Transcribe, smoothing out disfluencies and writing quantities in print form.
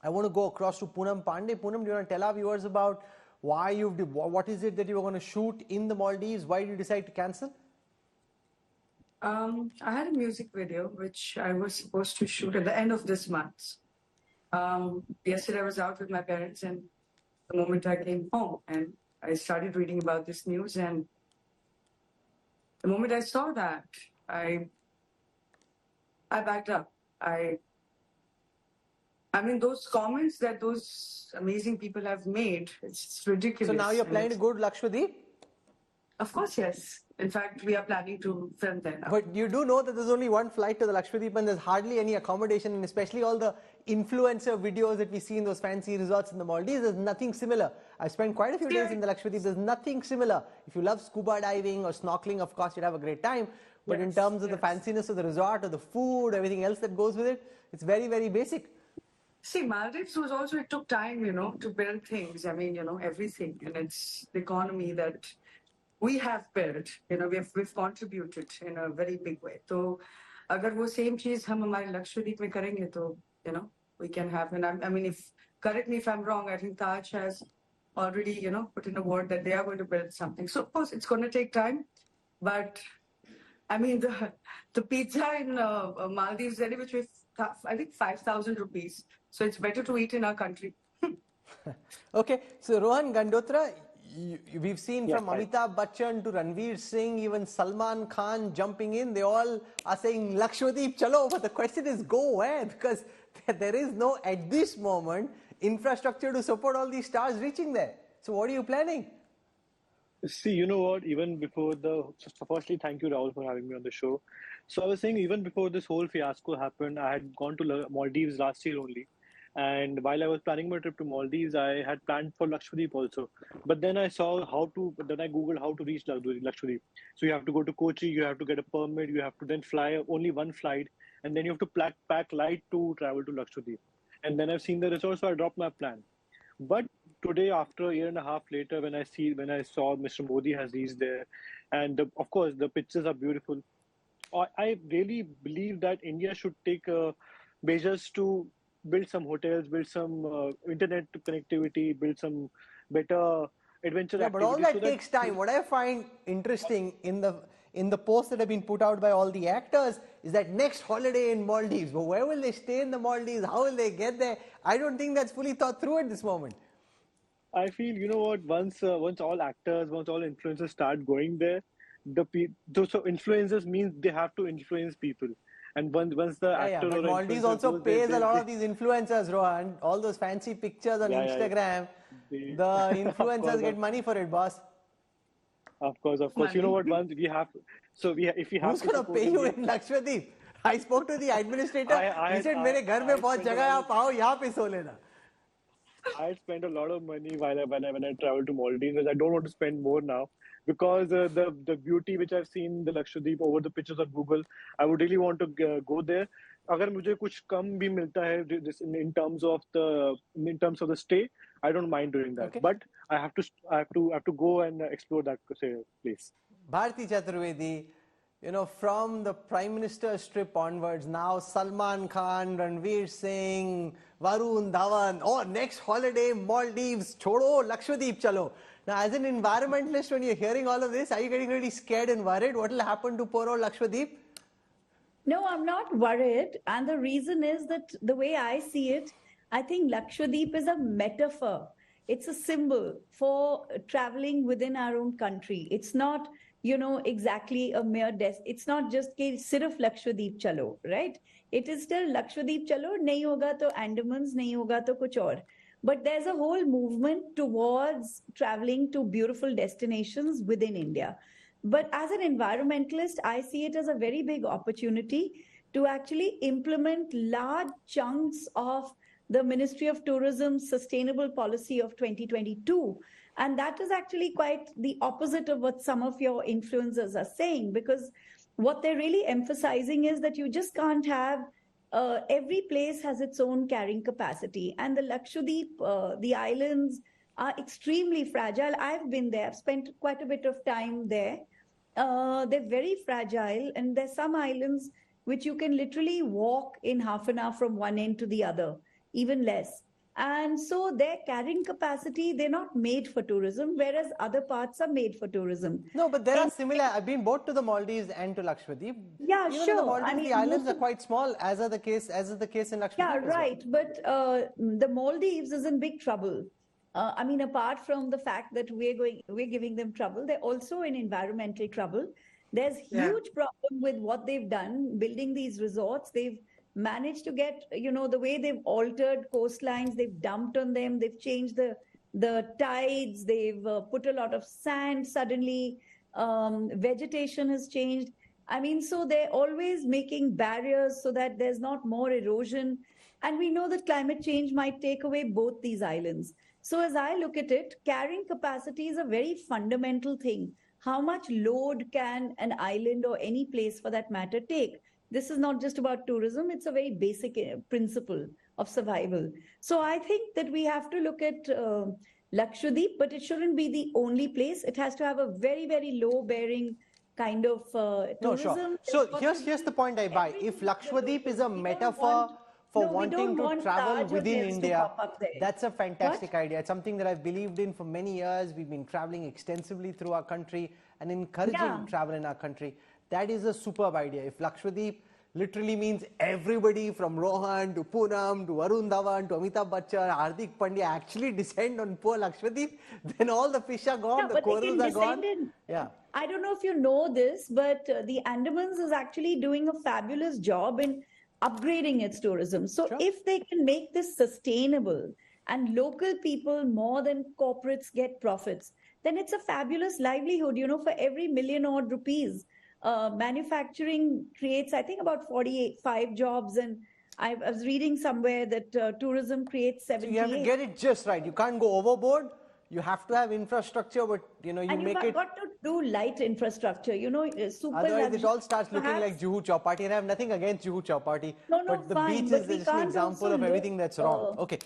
I want to go across to Poonam Pandey. Poonam, do you want to tell our viewers about what is it that you were going to shoot in the Maldives? Why did you decide to cancel? I had a music video which I was supposed to shoot at the end of this month. Yesterday I was out with my parents, and the moment I came home and I started reading about this news, and the moment I saw that, I backed up. I mean, those comments that those amazing people have made, it's ridiculous. So now you're planning to go to Lakshadweep? Of course, yes. In fact, we are planning to film there now. But you do know that there's only one flight to the Lakshadweep and there's hardly any accommodation, and especially all the influencer videos that we see in those fancy resorts in the Maldives, there's nothing similar. I've spent quite a few days in the Lakshadweep. There's nothing similar. If you love scuba diving or snorkeling, of course, you'd have a great time. But in terms of the fanciness of the resort or the food, everything else that goes with it, it's very, very basic. See, Maldives was also, it took time, to build things. I mean, everything. And it's the economy that we have built, we've contributed in a very big way. So, agar wo same cheez hum hamare Lakshadweep mein karenge, to, we can have. And I mean, correct me if I'm wrong, I think Taj has already, put in a word that they are going to build something. So, of course, it's going to take time. But, I mean, the pizza in Maldives, which was, I think, 5,000 rupees. So it's better to eat in our country. Okay, so Rohan Gandotra, we've seen from Amitabh Bachchan to Ranveer Singh, even Salman Khan jumping in. They all are saying Lakshadweep, chalo. But the question is, go where? Because there is no, at this moment, infrastructure to support all these stars reaching there. So what are you planning? See, you know what, even before firstly, thank you, Rahul, for having me on the show. So I was saying, even before this whole fiasco happened, I had gone to Maldives last year only. And while I was planning my trip to Maldives, I had planned for Lakshadweep also. But then I Googled how to reach Lakshadweep. So you have to go to Kochi, you have to get a permit, you have to then fly only one flight, and then you have to pack light to travel to Lakshadweep. And then I've seen the resort, so I dropped my plan. But today, after a year and a half later, when I saw Mr. Modi has reached there, and of course the pictures are beautiful, I really believe that India should take measures to build some hotels, build some internet connectivity, build some better adventure activities. But all that takes time. What I find interesting in the posts that have been put out by all the actors is that next holiday in Maldives. But where will they stay in the Maldives? How will they get there? I don't think that's fully thought through at this moment. I feel, you know what, once all actors, once all influencers start going there, so influencers means they have to influence people. And once the actor but or Maldives also pays a lot of these influencers, Rohan. All those fancy pictures on Instagram, the influencers get money for it, boss. Of course. Money. You know what? Once we have, if we have, who's going to pay you in Lakshadweep? I spoke to the administrator. He said, "मेरे घर में बहुत जगह है, आप आओ यहाँ पे सो लेना." I spent a lot of money when I traveled to Maldives. I don't want to spend more now because the beauty which I've seen the Lakshadweep over the pictures on Google, I would really want to go there. अगर मुझे कुछ कम भी मिलता है in terms of the stay, I don't mind doing that. Okay. But I have to go and explore that place. Bharti Chaturvedi, from the Prime Minister's trip onwards, now Salman Khan, Ranveer Singh, Varun Dhawan, next holiday, Maldives, chodo, Lakshadweep chalo. Now, as an environmentalist, when you're hearing all of this, are you getting really scared and worried? What will happen to poor old Lakshadweep? No, I'm not worried. And the reason is that the way I see it, I think Lakshadweep is a metaphor. It's a symbol for traveling within our own country. It's not, exactly a mere it's not just ke sirf Lakshadweep chalo, right? It is still Lakshadweep chalo, nahi hoga to Andamans, nahi hoga to kuch aur. But there's a whole movement towards traveling to beautiful destinations within India. But as an environmentalist, I see it as a very big opportunity to actually implement large chunks of the Ministry of Tourism's sustainable policy of 2022. And that is actually quite the opposite of what some of your influencers are saying, because what they're really emphasizing is that you just can't have every place has its own carrying capacity. And the Lakshadweep, the islands are extremely fragile. I've been there. I've spent quite a bit of time there. They're very fragile. And there's some islands which you can literally walk in half an hour from one end to the other, even less. And so their carrying capacity, they're not made for tourism, whereas other parts are made for tourism. No, but there are And similar. I've been both to the Maldives and to Lakshadweep. yeah, Even in the sure. I Maldives, mean, the islands most are of, quite small, as is the case in Lakshadweep yeah, as well. right. But the Maldives is in big trouble. I mean, apart from the fact that we're giving them trouble, they're also in environmental trouble. There's Yeah. huge problem with what they've done, building these resorts. They've managed to get, the way they've altered coastlines, they've dumped on them, they've changed the tides, they've put a lot of sand suddenly, vegetation has changed. I mean, so they're always making barriers so that there's not more erosion. And we know that climate change might take away both these islands. So as I look at it, carrying capacity is a very fundamental thing. How much load can an island or any place for that matter take? This is not just about tourism, it's a very basic principle of survival. So I think that we have to look at Lakshadweep, but it shouldn't be the only place. It has to have a very, very low bearing kind of No, tourism. sure. So here's the point I buy. If Lakshadweep is a metaphor for wanting to travel within India, that's a fantastic idea. It's something that I've believed in for many years. We've been traveling extensively through our country and encouraging travel in our country. That is a superb idea. If Lakshadweep literally means everybody from Rohan to Poonam to Varun Dhawan to Amitabh Bachchan, Hardik Pandya actually descend on poor Lakshadweep, then all the fish are gone, the corals are gone. Yeah. I don't know if you know this, but the Andamans is actually doing a fabulous job in upgrading its tourism. So if they can make this sustainable and local people more than corporates get profits, then it's a fabulous livelihood. For every million odd rupees, manufacturing creates, I think, about 45 jobs. And I was reading somewhere that tourism creates 78. So you have to get it just right. You can't go overboard. You have to have infrastructure, but you make it. Got to do light infrastructure. Super. Otherwise, it all starts looking like Juhu Chowpatty, and I have nothing against Juhu Chowpatty. No, but the fine, beach but is we just an can't example also of everything that's wrong. Okay,